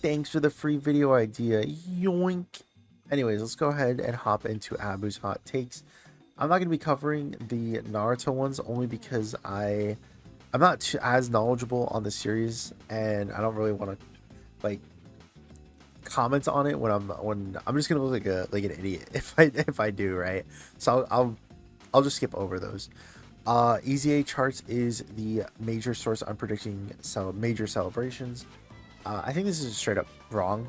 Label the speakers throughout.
Speaker 1: Thanks for the free video idea. Yoink. Anyways, let's go ahead and hop into Abu's hot takes. I'm not going to be covering the Naruto ones only because I'm not as knowledgeable on the series, and I don't really want to like comment on it when I'm just gonna look like an idiot if I do, right? So I'll just skip over those. EZA charts is the major source on predicting major celebrations. I think this is straight up wrong,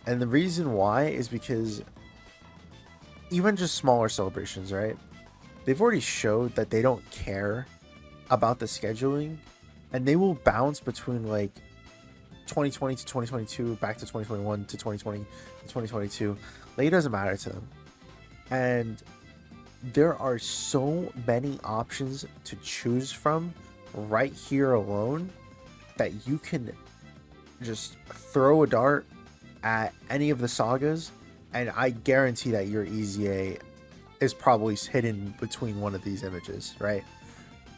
Speaker 1: and the reason why is because even just smaller celebrations, right? They've already showed that they don't care about the scheduling, and they will bounce between like 2020 to 2022, back to 2021 to 2020 to 2022. Like, it doesn't matter to them. And there are so many options to choose from right here alone that you can just throw a dart at any of the sagas, and I guarantee that your EZA is probably hidden between one of these images, right?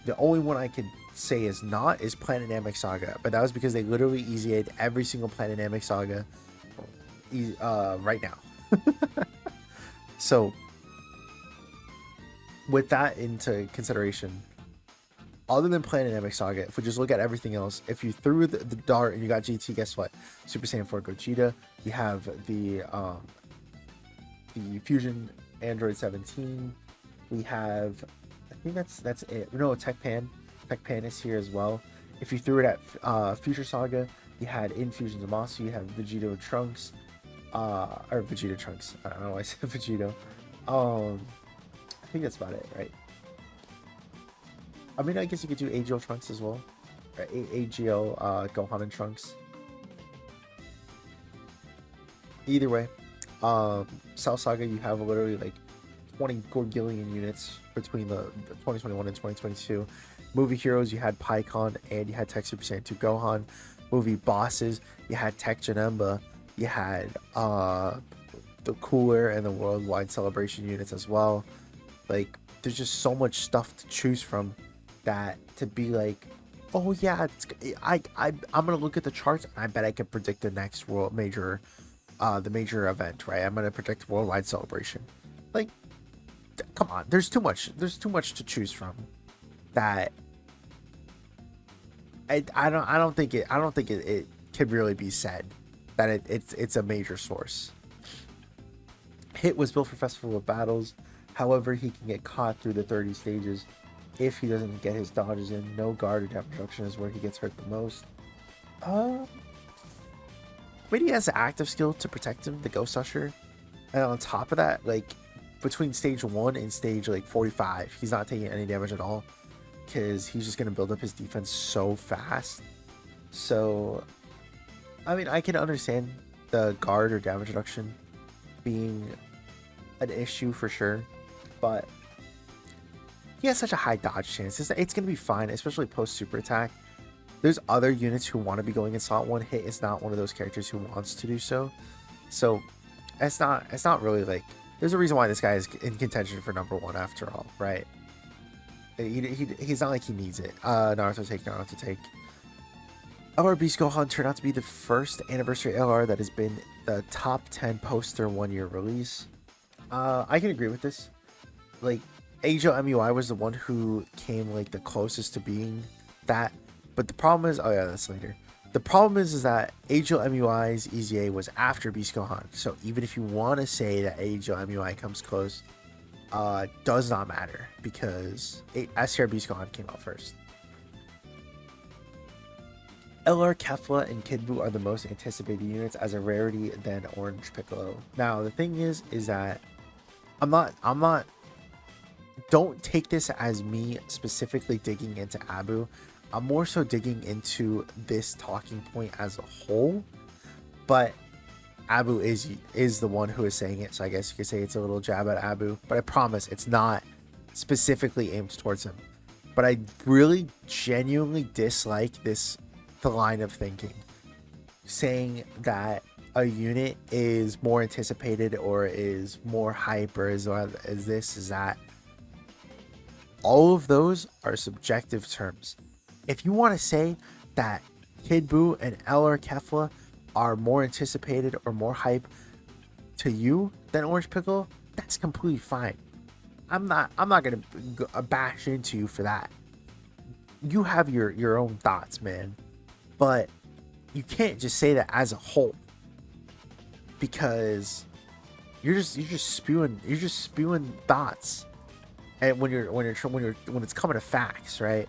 Speaker 1: The only one I could say is not is Planet Namek Saga, but that was because they literally EZA'd every single Planet Namek Saga right now. So with that into consideration, other than Planet Namek Saga, if we just look at everything else, if you threw the dart and you got GT, guess what? Super Saiyan 4 Gogeta, you have the Fusion Android 17, we have, I think that's it. No, Tech Pan is here as well. If you threw it at Future Saga, you had Infusion Zamasu, you have Vegito and Trunks, or Vegeta Trunks. I don't know why I said Vegito. I think that's about it, right? I mean, I guess you could do AGL Trunks as well, right? AGL Gohan and Trunks. Either way, Cell Saga, you have literally like 20 Gorgillion units between the 2021 and 2022. Movie heroes, you had Pycon and you had Tech Super Saiyan 2 Gohan. Movie bosses, you had Tech Janemba, you had the Cooler and the Worldwide Celebration units as well. Like, there's just so much stuff to choose from that to be like, oh yeah, I'm gonna look at the charts and I bet I can predict the next major event, right? I'm gonna predict Worldwide Celebration. Like, come on, there's too much to choose from that I don't think it could really be said that it's a major source. Hit was built for Festival of Battles, however he can get caught through the 30 stages if he doesn't get his dodges in. No guard or damage reduction is where he gets hurt the most. But he has the active skill to protect him, the Ghost Usher, and on top of that, like, between stage 1 and stage like 45, he's not taking any damage at all because he's just going to build up his defense so fast. So I mean, I can understand the guard or damage reduction being an issue for sure, but he has such a high dodge chance. It's going to be fine, especially post super attack. There's other units who want to be going in slot 1. Hit is not one of those characters who wants to do so. So it's not really like, there's a reason why this guy is in contention for number 1 after all, right? He's not like he needs it. Naruto take. LR Beast Gohan turned out to be the first anniversary LR that has been the top 10 post their 1-year release. I can agree with this. Like, Angel MUI was the one who came like the closest to being that. But the problem is, oh yeah, that's later. The problem is that Angel MUI's EZA was after Beast Gohan. So even if you want to say that Angel MUI comes close, does not matter because STR Beast Gohan came out first. LR Kefla and Kid Buu are the most anticipated units as a rarity than Orange Piccolo. Now the thing is that I'm not. Don't take this as me specifically digging into Abu. I'm more so digging into this talking point as a whole, but Abu is the one who is saying it, so I guess you could say it's a little jab at Abu, but I promise it's not specifically aimed towards him. But I really genuinely dislike the line of thinking, saying that a unit is more anticipated or is more hype or is this, is that. All of those are subjective terms. If you want to say that Kid Buu and LR Kefla are more anticipated or more hype to you than Orange Pickle, that's completely fine. I'm not gonna bash into you for that. You have your own thoughts, man. But you can't just say that as a whole, because you're just spewing thoughts. And when it's coming to facts, right?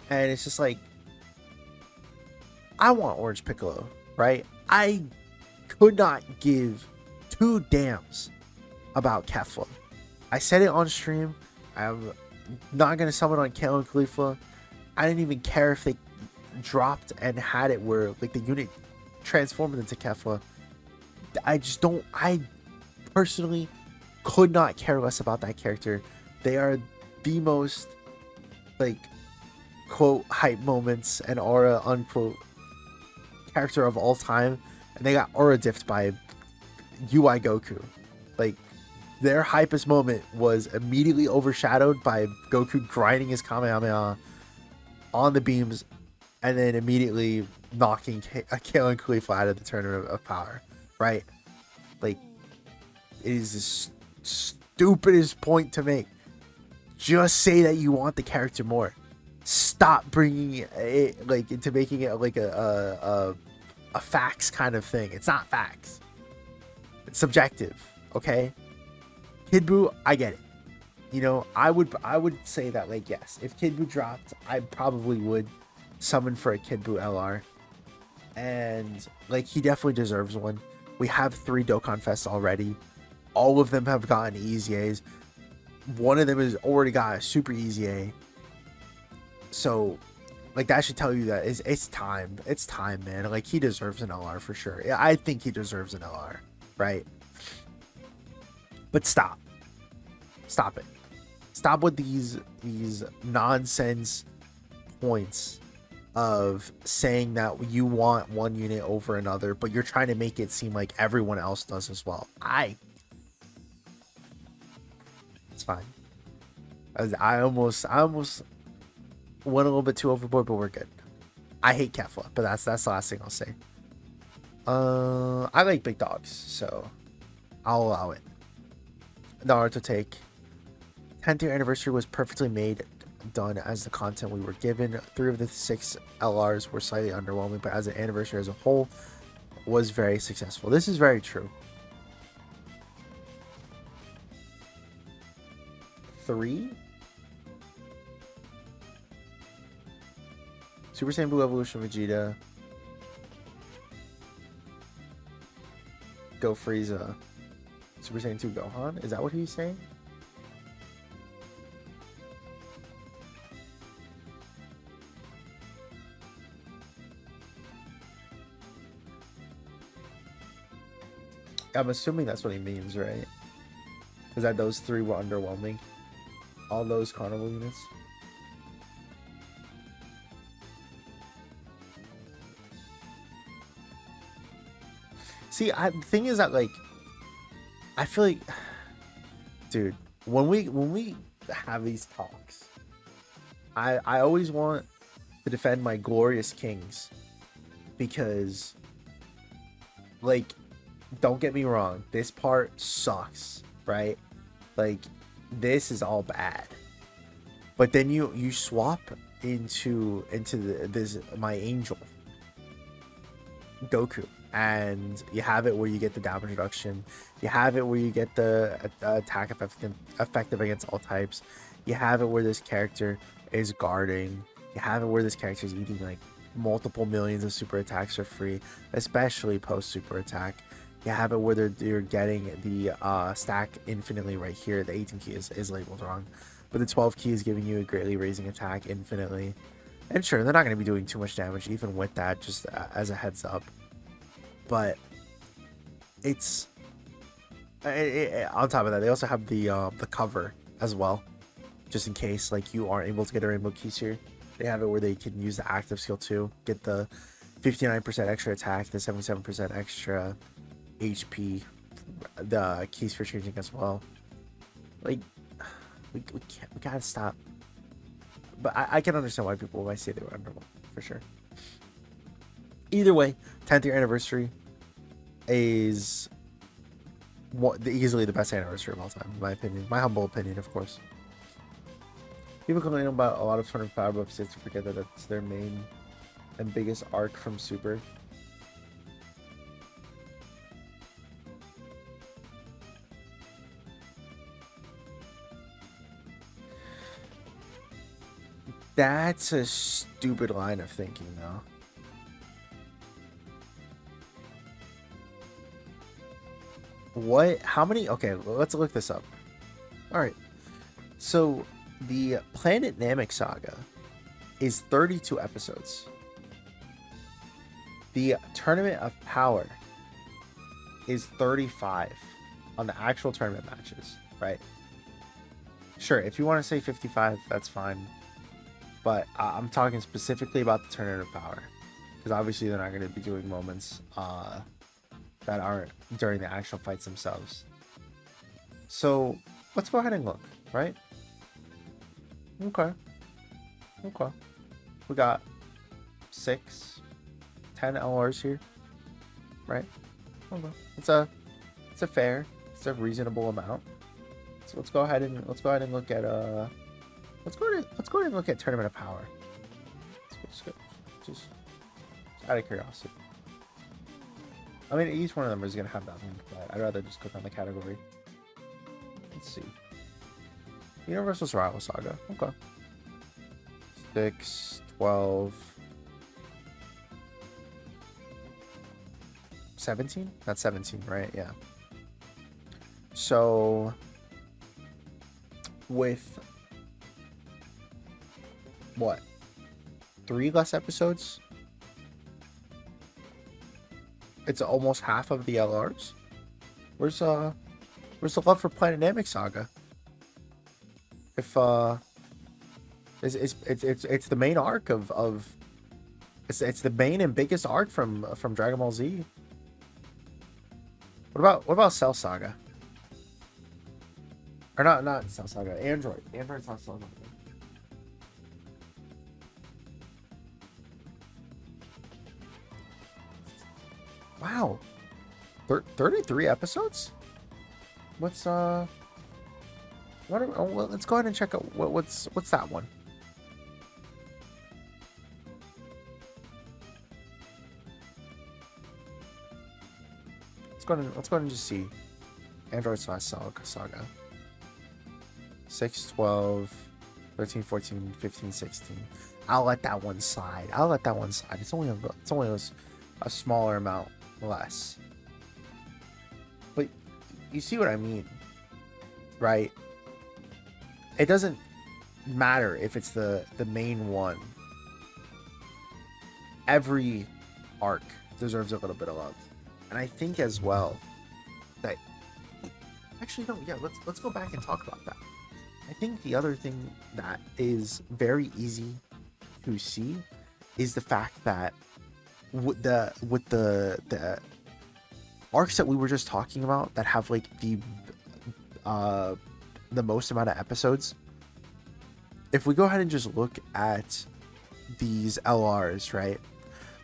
Speaker 1: And it's just like, I want Orange Piccolo, right? I could not give two damns about Kefla. I said it on stream. I'm not gonna summon on Kale and Khalifa. I didn't even care if they dropped and had it where like the unit transformed into Kefla. I just don't. I personally could not care less about that character. They are the most like quote hype moments and aura unquote character of all time, and they got aura diffed by UI Goku. Like, their hypest moment was immediately overshadowed by Goku grinding his Kamehameha on the beams and then immediately knocking Kale and Khalifa out of the tournament of power, right? Like, it is the stupidest point to make. Just say that you want the character more. Stop bringing it like into making it like a facts kind of thing. It's not facts. It's subjective, okay? Kid Buu, I get it. You know, I would say that, like, yes, if Kid Buu dropped, I probably would summon for a Kid Buu LR. And like, he definitely deserves one. We have 3 Dokkan Fests already. All of them have gotten easy A's. One of them has already got a super easy A. So, like, that should tell you that it's time. It's time, man. Like, he deserves an LR for sure. Yeah, I think he deserves an LR, right? But stop. Stop it. Stop with these nonsense points of saying that you want one unit over another, but you're trying to make it seem like everyone else does as well. It's fine. I almost went a little bit too overboard, but we're good. I hate Kefla, but that's the last thing I'll say. I like big dogs, so I'll allow it. Naruto take. 10th year anniversary was perfectly done as the content we were given. 3 of the 6 LRs were slightly underwhelming, but as an anniversary as a whole was very successful. This is very true. 3 Super Saiyan Blue Evolution Vegeta, Go Frieza, Super Saiyan 2 Gohan. Is that what he's saying? I'm assuming that's what he means, right? Is that those 3 were underwhelming? All those carnival units? See, the thing is that, like, I feel like, dude, when we have these talks, I always want to defend my glorious kings, because, like, don't get me wrong, this part sucks, right? Like, this is all bad, but then you swap into this my angel Goku, and you have it where you get the damage reduction, you have it where you get the attack effective against all types, you have it where this character is guarding, you have it where this character is eating like multiple millions of super attacks for free, especially post super attack. You have it where you're getting the stack infinitely right here. The 18 key is labeled wrong, but the 12 key is giving you a greatly raising attack infinitely. And sure, they're not going to be doing too much damage even with that, just as a heads up. But it's on top of that, they also have the cover as well, just in case like you aren't able to get a rainbow keys here. They have it where they can use the active skill too, get the 59% extra attack, the 77% extra HP, the keys for changing as well. Like, we gotta stop. But I can understand why people might say they were underwhelmed, for sure. Either way, 10th year anniversary is easily the best anniversary of all time, in my opinion. My humble opinion, of course. People complain about a lot of Tournament Power episodes to forget that that's their main and biggest arc from Super. That's a stupid line of thinking, though. What? How many? Okay, let's look this up. All right. So the Planet Namek saga is 32 episodes. The Tournament of Power is 35 on the actual tournament matches, right? Sure, if you want to say 55, that's fine. But I'm talking specifically about the Tournament of Power. Because obviously they're not going to be doing moments that aren't during the actual fights themselves. So let's go ahead and look, right? Okay. We got 6, 10 LRs here, right? Okay. It's a fair, reasonable amount. So let's go ahead and look at let's go ahead and look at Tournament of Power. Just out of curiosity. I mean, each one of them is gonna have that link, but I'd rather just click on the category. Let's see. Universal Survival Saga. Okay. 6, 12, 17? That's 17, right? Yeah. So with what? 3 less episodes? It's almost half of the LRs. Where's the love for Planet Namek saga? If it's the main arc of it's the main and biggest arc from Dragon Ball Z. What about Cell Saga? Or not Cell Saga. Android's not Cell Saga. Wow, 33 episodes. What's let's go ahead and check out what's that one. Let's go ahead and just see. Android Saga. 6, 12, 13, 14, 15, 16. I'll let that one slide. It's only a smaller amount less. But you see what I mean, right? It doesn't matter if it's the main one. Every arc deserves a little bit of love. And I think as well that actually no, yeah, let's go back and talk about that. I think the other thing that is very easy to see is the fact that with the arcs that we were just talking about that have like the most amount of episodes, if we go ahead and just look at these LRs, right?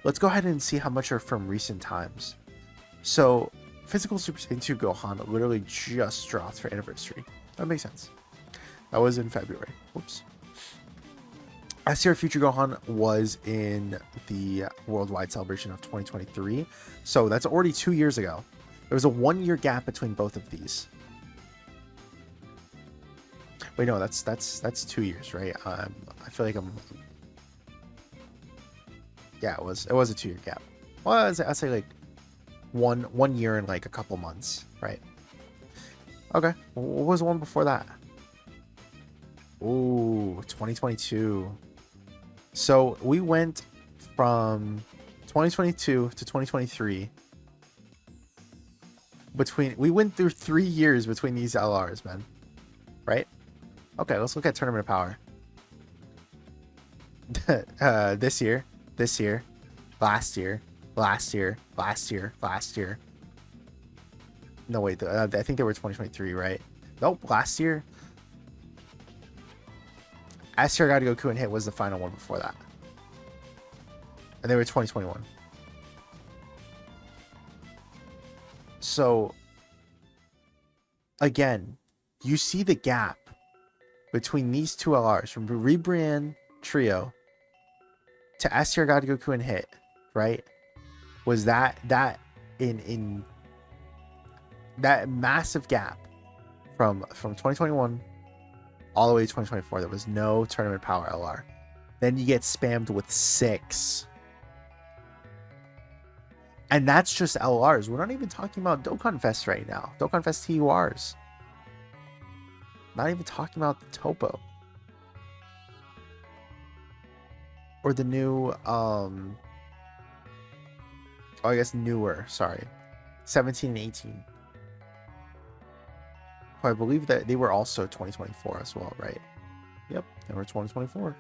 Speaker 1: Let's go ahead and see how much are from recent times. So Physical Super Saiyan 2 Gohan literally just dropped for anniversary. That makes sense. That was in February. Whoops. S-Tier Future Gohan was in the worldwide celebration of 2023. So that's already 2 years ago. There was a 1-year gap between both of these. Wait, no, that's 2 years, right? I feel like I'm. Yeah, it was a 2-year gap. Well, I'd say like one year and like a couple months, right? Okay, what was the one before that? Ooh, 2022. So we went from 2022 to 2023. We went through 3 years between these LRs, man. Right? Okay, let's look at Tournament of Power. This year, last year. No, wait, I think they were 2023, right? Nope, last year. S-Tier Gotta Goku and Hit was the final one before that. And they were 2021. So again, you see the gap between these two LRs from Rebrand Trio to S tier God Goku and Hit, right? Was that in that massive gap from 2021 all the way to 2024? There was no tournament power LR. Then you get spammed with 6. And that's just LRs. We're not even talking about Dokkan Fest right now. Dokkan Fest TURs. Not even talking about the Topo. Or the new, I guess newer, sorry. 17 and 18. I believe that they were also 2024 as well, right? Yep, they were 2024.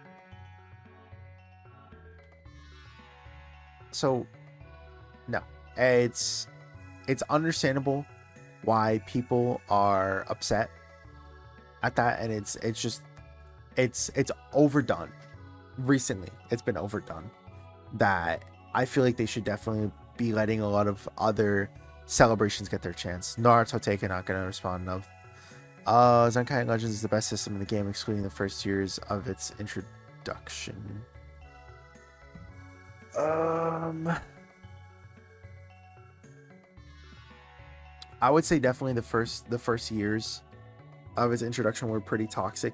Speaker 1: So, no. It's understandable why people are upset at that, and it's just it's overdone. Recently it's been overdone, that I feel like they should definitely be letting a lot of other celebrations get their chance. Naruto Taken, not gonna respond. No. Zenkai Legends is the best system in the game, excluding the first years of its introduction. I would say definitely the first years of its introduction were pretty toxic,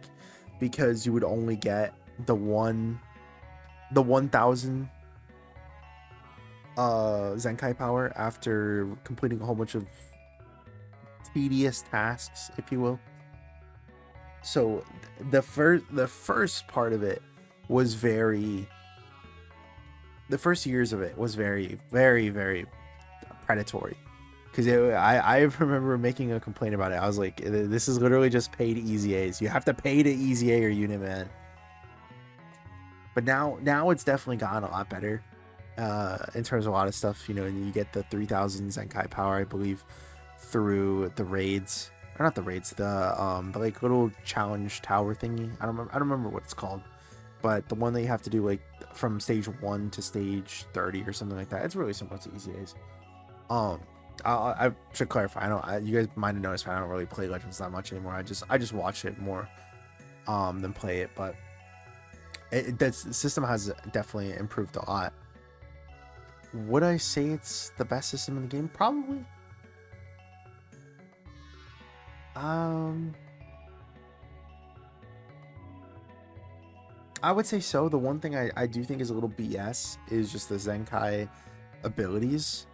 Speaker 1: because you would only get the 1000 Zenkai power after completing a whole bunch of tedious tasks, if you will. So the first part of it was very, the first years of it was very, very, very predatory. Because I remember making a complaint about it. I was like, this is literally just paid EZAs. You have to pay to EZA your unit, man. But now it's definitely gotten a lot better in terms of a lot of stuff. You know, and you get the 3000 Zenkai power, I believe, through the raids. Or not the raids, the like little challenge tower thingy. I don't remember what it's called. But the one that you have to do like from stage 1 to stage 30 or something like that. It's really similar to EZAs. I should clarify. You guys might have noticed, but I don't really play Legends that much anymore. I just watch it more than play it. But the system has definitely improved a lot. Would I say it's the best system in the game? Probably. I would say so. The one thing I do think is a little BS is just the Zenkai abilities.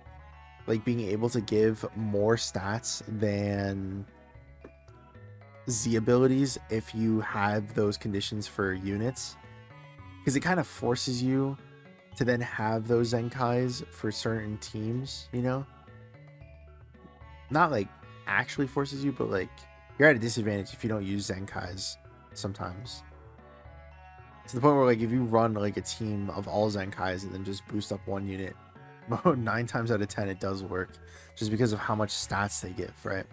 Speaker 1: Like being able to give more stats than Z abilities if you have those conditions for units. Because it kind of forces you to then have those Zenkais for certain teams, you know? Not like actually forces you, but like you're at a disadvantage if you don't use Zenkais sometimes. To the point where like if you run like a team of all Zenkais and then just boost up one unit, 9 times out of 10 it does work, just because of how much stats they give, right?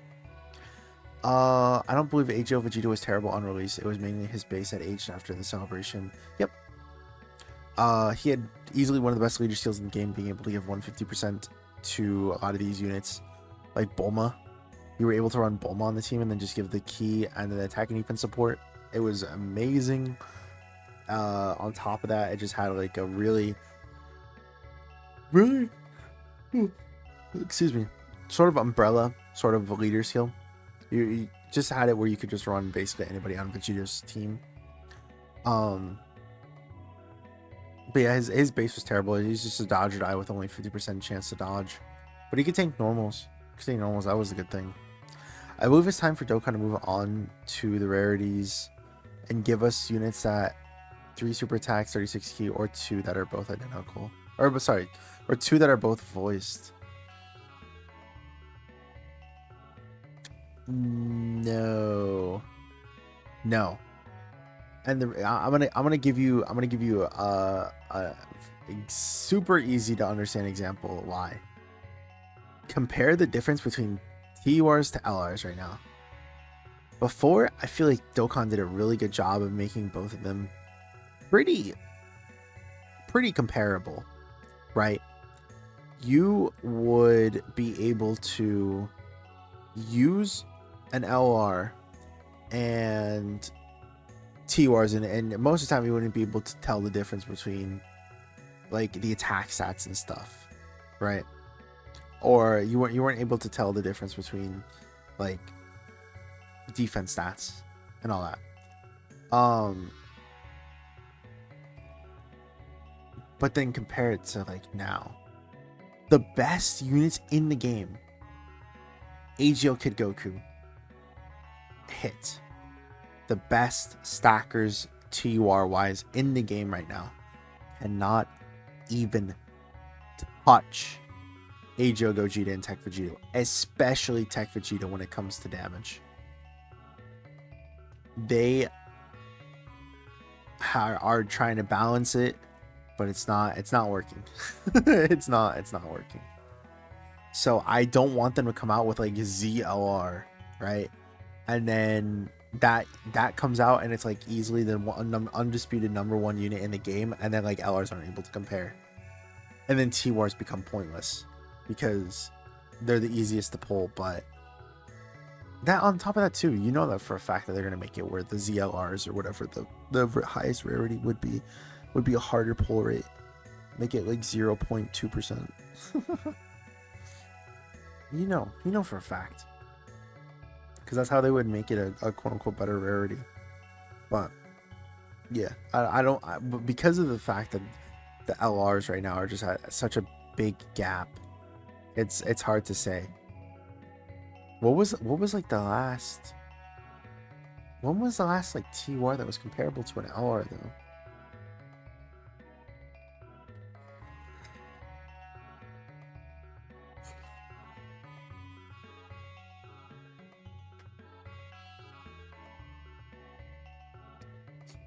Speaker 1: I don't believe AGL Vegeta was terrible on release. It was mainly his base that aged after the celebration. Yep. He had easily one of the best leader skills in the game, being able to give 150% to a lot of these units, like Bulma. You were able to run Bulma on the team and then just give the key and the attack and defense support. It was amazing. On top of that, it just had like a really excuse me, sort of umbrella sort of a leader skill. You just had it where you could just run basically anybody on Vegeta's team. But yeah, his base was terrible. He's just a dodge or die with only 50% chance to dodge, but he could tank normals. That was a good thing. I believe it's time for Dokkan to move on to the rarities and give us units that 3 super attacks, 36 key, or 2 that are both identical. Or 2 that are both voiced. No. And I'm gonna give you a super easy to understand example why. Compare the difference between TURs to LRs right now. Before, I feel like Dokkan did a really good job of making both of them pretty comparable, right? you would be able to use an LR and TRs, and most of the time you wouldn't be able to tell the difference between like the attack stats and stuff, right? Or you weren't able to tell the difference between like defense stats and all that. But then compare it to like now, the best units in the game, AGL Kid Goku hit the best stackers TUR wise in the game right now, and not even touch AGL Gogeta and Tech Vegeta, especially Tech Vegeta when it comes to damage. They are trying to balance it, but it's not working. it's not working. So I don't want them to come out with like ZLR, right? And then that comes out and it's like easily the undisputed #1 unit in the game, and then like LRs aren't able to compare, and then T-Wars become pointless because they're the easiest to pull. But that, on top of that too, you know that for a fact that they're gonna make it where the ZLRs or whatever the highest rarity would be a harder pull rate, make it like 0.2%. you know for a fact, because that's how they would make it a quote-unquote better rarity. But yeah, but because of the fact that the LRs right now are just at such a big gap, it's hard to say. What was like the last, when was the last like TR that was comparable to an LR though?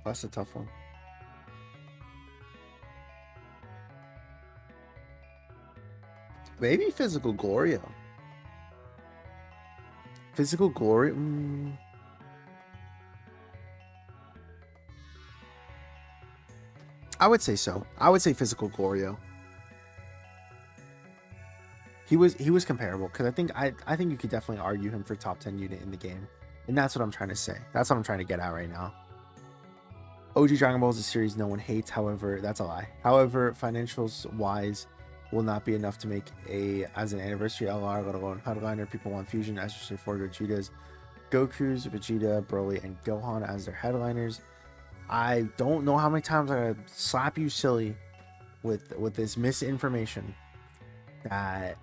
Speaker 1: That's a tough one. Maybe Physical Gloria. Physical Glory. I would say so. I would say Physical Glorio. He was comparable, because I think you could definitely argue him for top 10 unit in the game, and that's what I'm trying to say. That's what I'm trying to get at right now. OG Dragon Ball is a series no one hates. However, that's a lie. However, financials wise, will not be enough to make as an anniversary LR, let alone headliner. People want Fusion, especially for Vegeta's, Goku's, Vegeta, Broly, and Gohan as their headliners. I don't know how many times I gotta slap you silly with this misinformation that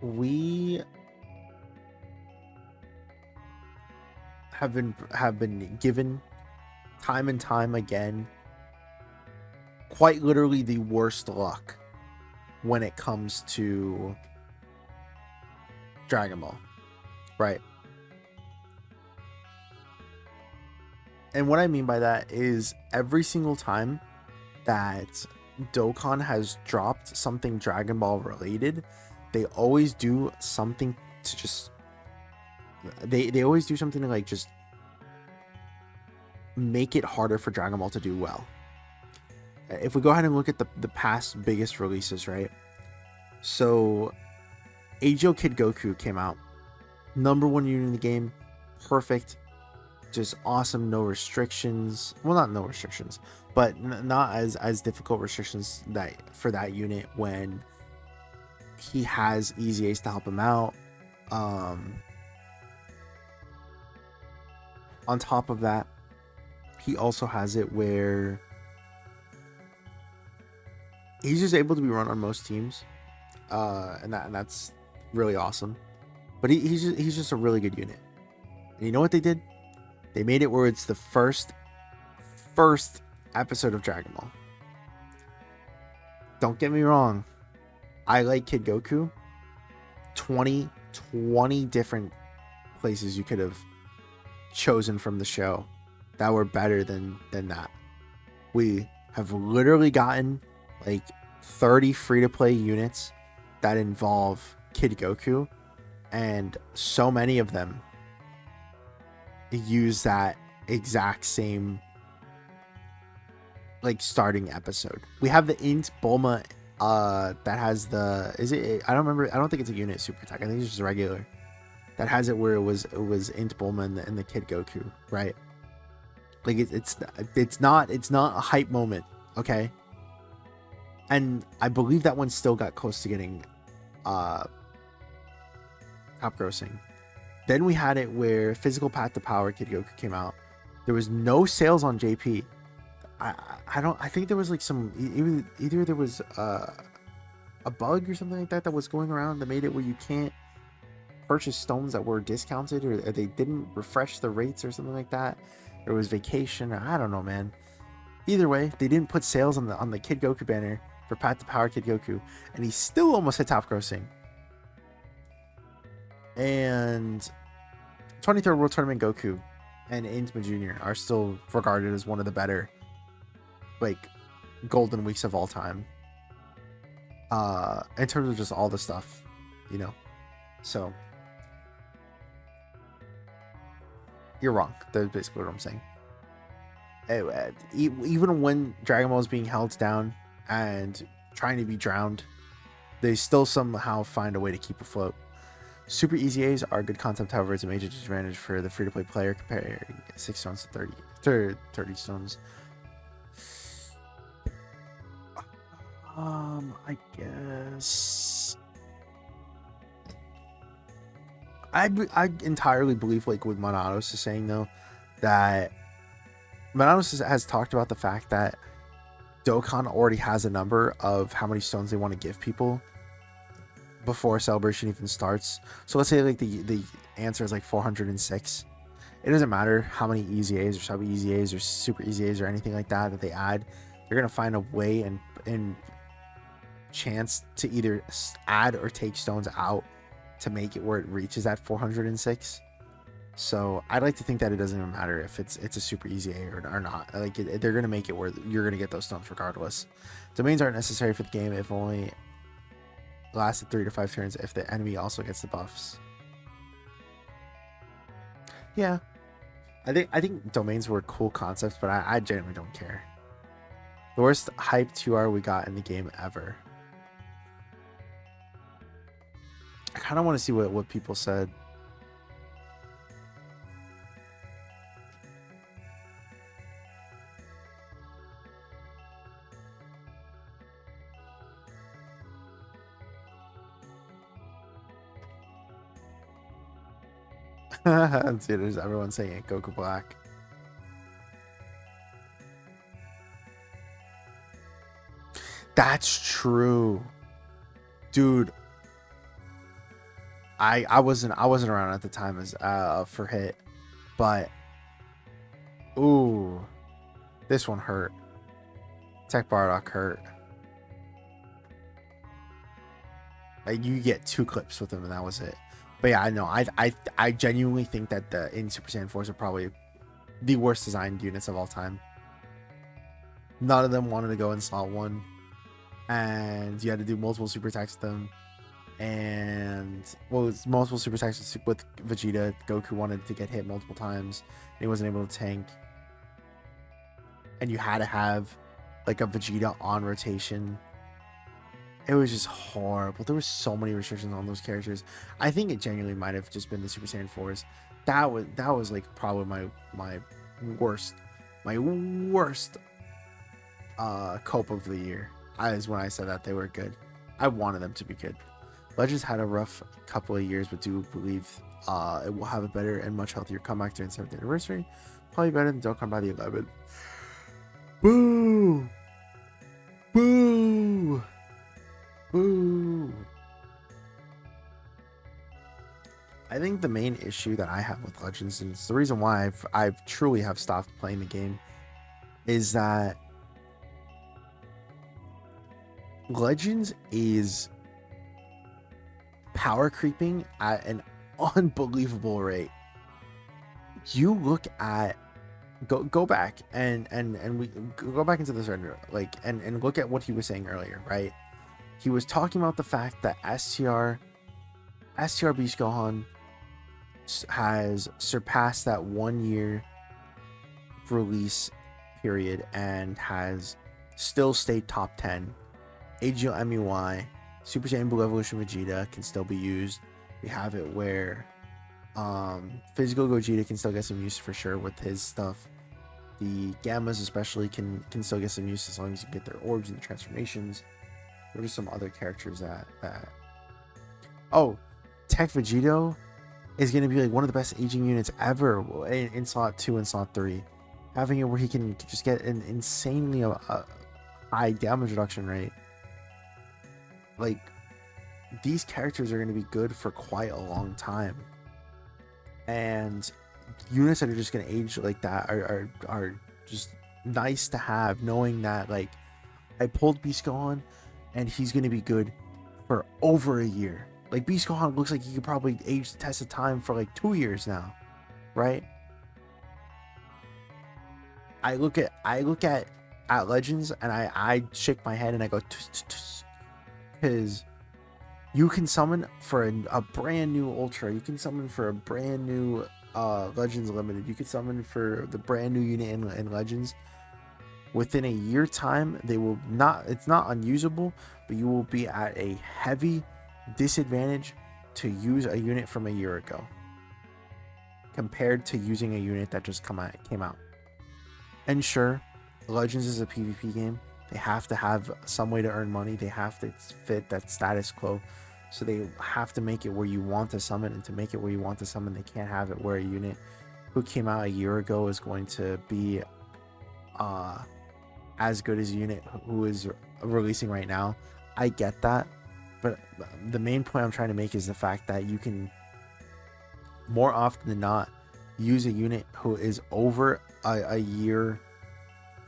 Speaker 1: we have been given time and time again, quite literally the worst luck when it comes to Dragon Ball, right? And what I mean by that is every single time that Dokkan has dropped something Dragon Ball related, they always do something to just they always do something to like just make it harder for Dragon Ball to do well. If we go ahead and look at the past biggest releases, right? So AGL Kid Goku came out, #1 unit in the game, perfect, just awesome, no restrictions. Well, not no restrictions, but not as difficult restrictions that for that unit when he has Easy Ace to help him out. On top of that, he also has it where he's just able to be run on most teams, and that's really awesome. But he's just a really good unit. And you know what they did? They made it where it's the first episode of Dragon Ball. Don't get me wrong, I like Kid Goku. 20 different places you could have chosen from the show that were better than that. We have literally gotten like 30 free-to-play units that involve Kid Goku, and so many of them use that exact same like starting episode. We have the Int Bulma that has the, is it, I don't remember, I don't think it's a unit super attack, I think it's just regular, that has it where it was Int Bulma and the Kid Goku, right? Like it's not a hype moment, okay? And I believe that one still got close to getting top grossing. Then we had it where Physical Path to Power Kid Goku came out. There was no sales on JP. I think there was like some, either there was a bug or something like that that was going around that made it where you can't purchase stones that were discounted, or they didn't refresh the rates or something like that. There was vacation, or I don't know, man. Either way, they didn't put sales on the Kid Goku banner for Path to Power Kid Goku, and he still almost hit top grossing. And 23rd World Tournament Goku and Inzma Jr. are still regarded as one of the better, like, golden weeks of all time. In terms of just all the stuff, you know. So you're wrong. That's basically what I'm saying. Even when Dragon Ball is being held down and trying to be drowned, they still somehow find a way to keep afloat. Super easy A's are a good concept, however, it's a major disadvantage for the free-to-play player comparing 6 stones to 30 stones. I guess I entirely believe, like what Monatos is saying though, that Monatos has talked about the fact that Dokkan already has a number of how many stones they want to give people before a celebration even starts. So let's say like the answer is like 406. It doesn't matter how many easy A's or sub easy A's or super easy A's or anything like that they add. They're gonna find a way and chance to either add or take stones out to make it where it reaches that 406. So I'd like to think that it doesn't even matter if it's a super easy A or not. Like they're gonna make it where you're gonna get those stones regardless. Domains aren't necessary for the game if only lasted 3 to 5 turns if the enemy also gets the buffs. Yeah, I think domains were cool concepts, but I genuinely don't care. The worst hype 2R we got in the game ever. I kind of want to see what people said. See, there's everyone saying it. Goku Black. That's true, dude. I wasn't around at the time as for hit, but ooh, this one hurt. Tech Bardock hurt. Like you get 2 clips with him and that was it. But yeah, I know. I genuinely think that the in Super Saiyan 4s are probably the worst designed units of all time. None of them wanted to go in slot 1, and you had to do multiple super attacks with them. And well, it's multiple super attacks with Vegeta. Goku wanted to get hit multiple times, and he wasn't able to tank. And you had to have like a Vegeta on rotation. It was just horrible. There were so many restrictions on those characters. I think it genuinely might have just been the Super Saiyan 4s. That was like probably my worst cope of the year. Is when I said that they were good. I wanted them to be good. Legends had a rough couple of years, but do believe it will have a better and much healthier comeback during 7th anniversary. Probably better than Dokkan by the 11th. Boo! Boo! Boo! I think the main issue that I have with Legends, and it's the reason why I've truly have stopped playing the game, is that Legends is power creeping at an unbelievable rate. You look at go back and we go back into this like and look at what he was saying earlier, right? He was talking about the fact that STR Beast Gohan has surpassed that 1 year release period and has still stayed top 10 AGL MEY, Super Saiyan Blue Evolution Vegeta can still be used. We have it where physical Gogeta can still get some use for sure with his stuff. The Gammas especially can still get some use as long as you get their orbs and the transformations. There are some other characters that oh, Tech Vegito is going to be like one of the best aging units ever in slot 2 and slot 3. Having it where he can just get an insanely high damage reduction rate. Like, these characters are going to be good for quite a long time. And units that are just going to age like that are just nice to have, knowing that, like, I pulled Beast Gohan and he's going to be good for over a year. Like, Beast Gohan looks like he could probably age the test of time for like 2 years now, right? I look at Legends and I shake my head and I go, because you can summon for a brand new Ultra, you can summon for a brand new Legends Limited, you can summon for the brand new unit in Legends. Within a year time, they will not, it's not unusable, but you will be at a heavy disadvantage to use a unit from a year ago compared to using a unit that just came out. And sure, Legends is a PvP game. They have to have some way to earn money. They have to fit that status quo. So they have to make it where you want to summon, and to make it where you want to summon, they can't have it where a unit who came out a year ago is going to be as good as a unit who is releasing right now. I get that, but the main point I'm trying to make is the fact that you can more often than not use a unit who is over a year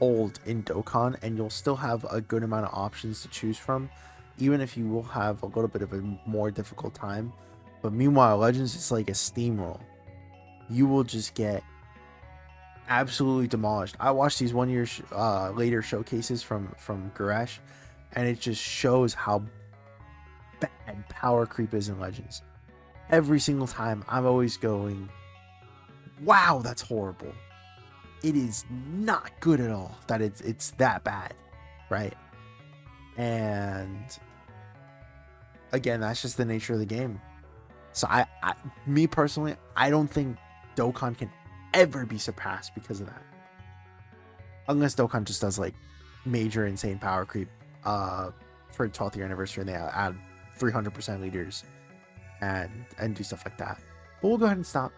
Speaker 1: old in Dokkan, and you'll still have a good amount of options to choose from, even if you will have a little bit of a more difficult time. But meanwhile, Legends is like a steamroll. You will just get absolutely demolished. I watched these 1 year later showcases from Goresh, and it just shows how bad power creep is in Legends. Every single time I'm always going, wow, that's horrible. It is not good at all that it's that bad, right? And again, that's just the nature of the game. So me personally, I don't think Dokkan can ever be surpassed because of that, unless Dokkan just does like major insane power creep for 12th year anniversary, and they add 300% leaders and do stuff like that. But we'll go ahead and stop.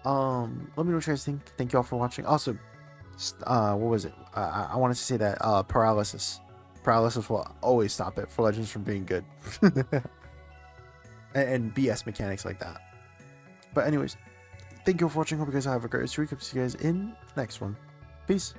Speaker 1: Let me know what you guys think. Thank you all for watching. Also, what was it? I wanted to say that paralysis will always stop it for Legends from being good. and BS mechanics like that. But anyways, thank you all for watching. Hope you guys have a great week. See you guys in the next one. Peace.